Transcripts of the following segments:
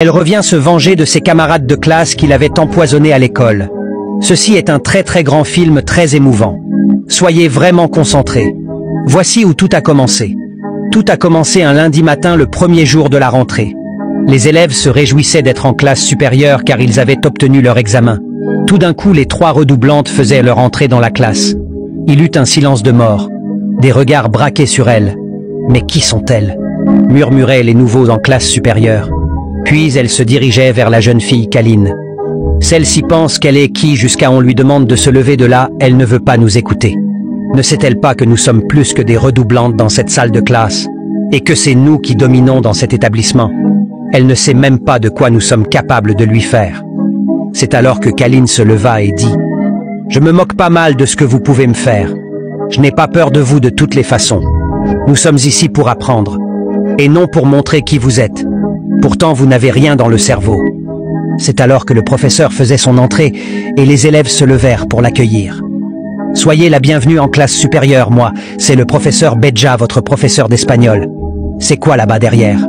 Elle revient se venger de ses camarades de classe qui l'avaient empoisonnée à l'école. Ceci est un très grand film très émouvant. Soyez vraiment concentrés. Voici où tout a commencé. Tout a commencé un lundi matin, le premier jour de la rentrée. Les élèves se réjouissaient d'être en classe supérieure car ils avaient obtenu leur examen. Tout d'un coup, les 3 redoublantes faisaient leur entrée dans la classe. Il eut un silence de mort. Des regards braqués sur elles. « Mais qui sont-elles » murmuraient les nouveaux en classe supérieure. Puis elle se dirigeait vers la jeune fille Kaline. Celle-ci pense qu'elle est qui jusqu'à on lui demande de se lever de là, elle ne veut pas nous écouter. Ne sait-elle pas que nous sommes plus que des redoublantes dans cette salle de classe et que c'est nous qui dominons dans cet établissement? Elle ne sait même pas de quoi nous sommes capables de lui faire. C'est alors que Kaline se leva et dit « Je me moque pas mal de ce que vous pouvez me faire. Je n'ai pas peur de vous de toutes les façons. Nous sommes ici pour apprendre, et non pour montrer qui vous êtes. Pourtant, vous n'avez rien dans le cerveau. » C'est alors que le professeur faisait son entrée, et les élèves se levèrent pour l'accueillir. « Soyez la bienvenue en classe supérieure, moi, c'est le professeur Bedja, votre professeur d'espagnol. C'est quoi là-bas derrière?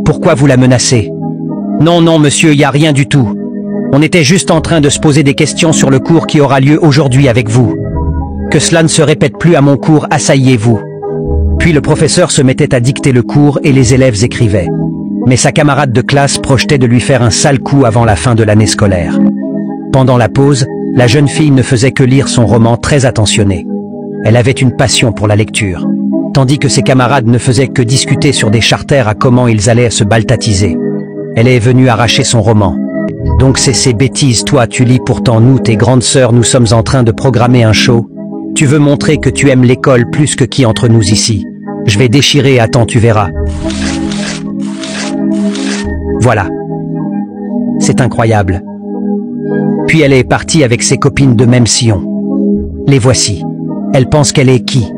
Pourquoi vous la menacez? » « Non, monsieur, y a rien du tout. On était juste en train de se poser des questions sur le cours qui aura lieu aujourd'hui avec vous. Que cela ne se répète plus à mon cours, asseyez-vous. » Puis le professeur se mettait à dicter le cours et les élèves écrivaient. Mais sa camarade de classe projetait de lui faire un sale coup avant la fin de l'année scolaire. Pendant la pause, la jeune fille ne faisait que lire son roman très attentionnée. Elle avait une passion pour la lecture, tandis que ses camarades ne faisaient que discuter sur des charters à comment ils allaient se baltatiser. Elle est venue arracher son roman. « Donc c'est ces bêtises, toi tu lis, pourtant nous, tes grandes sœurs, nous sommes en train de programmer un show. Tu veux montrer que tu aimes l'école plus que qui entre nous ici. Je vais déchirer, attends, tu verras. » Voilà. C'est incroyable. Puis elle est partie avec ses copines de même sillon. Les voici. Elle pense qu'elle est qui?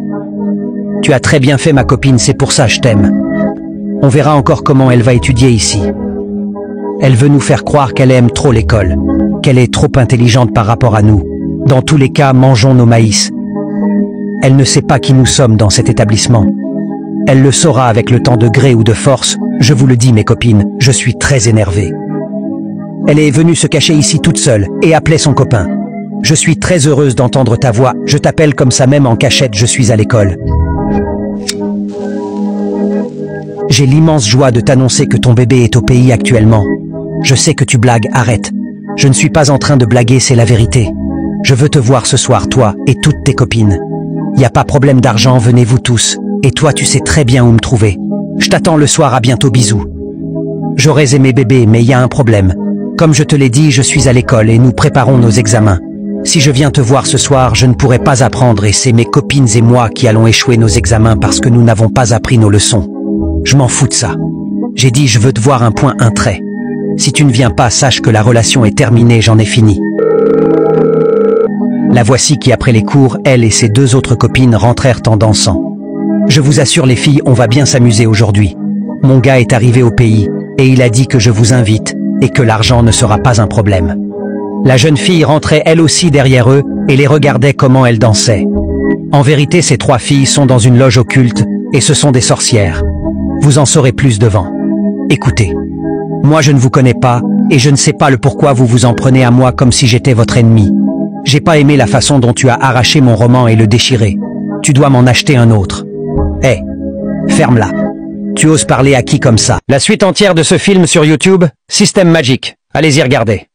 Tu as très bien fait, ma copine, c'est pour ça je t'aime. On verra encore comment elle va étudier ici. Elle veut nous faire croire qu'elle aime trop l'école, qu'elle est trop intelligente par rapport à nous. Dans tous les cas, mangeons nos maïs. Elle ne sait pas qui nous sommes dans cet établissement. Elle le saura avec le temps, de gré ou de force. Je vous le dis, mes copines, je suis très énervé. Elle est venue se cacher ici toute seule et appelait son copain. Je suis très heureuse d'entendre ta voix, je t'appelle comme ça même en cachette, je suis à l'école. J'ai l'immense joie de t'annoncer que ton bébé est au pays actuellement. Je sais que tu blagues, arrête. Je ne suis pas en train de blaguer, c'est la vérité. Je veux te voir ce soir, toi et toutes tes copines. Y a pas problème d'argent, venez-vous tous. Et toi, tu sais très bien où me trouver. Je t'attends le soir, à bientôt, bisous. J'aurais aimé bébé, mais il y a un problème. Comme je te l'ai dit, je suis à l'école et nous préparons nos examens. Si je viens te voir ce soir, je ne pourrai pas apprendre et c'est mes copines et moi qui allons échouer nos examens parce que nous n'avons pas appris nos leçons. Je m'en fous de ça. J'ai dit je veux te voir, un point, un trait. Si tu ne viens pas, sache que la relation est terminée, j'en ai fini. La voici qui, après les cours, elle et ses 2 autres copines rentrèrent en dansant. Je vous assure les filles, on va bien s'amuser aujourd'hui. Mon gars est arrivé au pays, et il a dit que je vous invite, et que l'argent ne sera pas un problème. La jeune fille rentrait elle aussi derrière eux, et les regardait comment elles dansaient. En vérité, ces 3 filles sont dans une loge occulte, et ce sont des sorcières. Vous en saurez plus devant. Écoutez. Moi je ne vous connais pas, et je ne sais pas le pourquoi vous vous en prenez à moi comme si j'étais votre ennemi. J'ai pas aimé la façon dont tu as arraché mon roman et le déchiré. Tu dois m'en acheter un autre. Hé, ferme-la. Tu oses parler à qui comme ça? La suite entière de ce film sur YouTube, Système Magique. Allez-y regarder.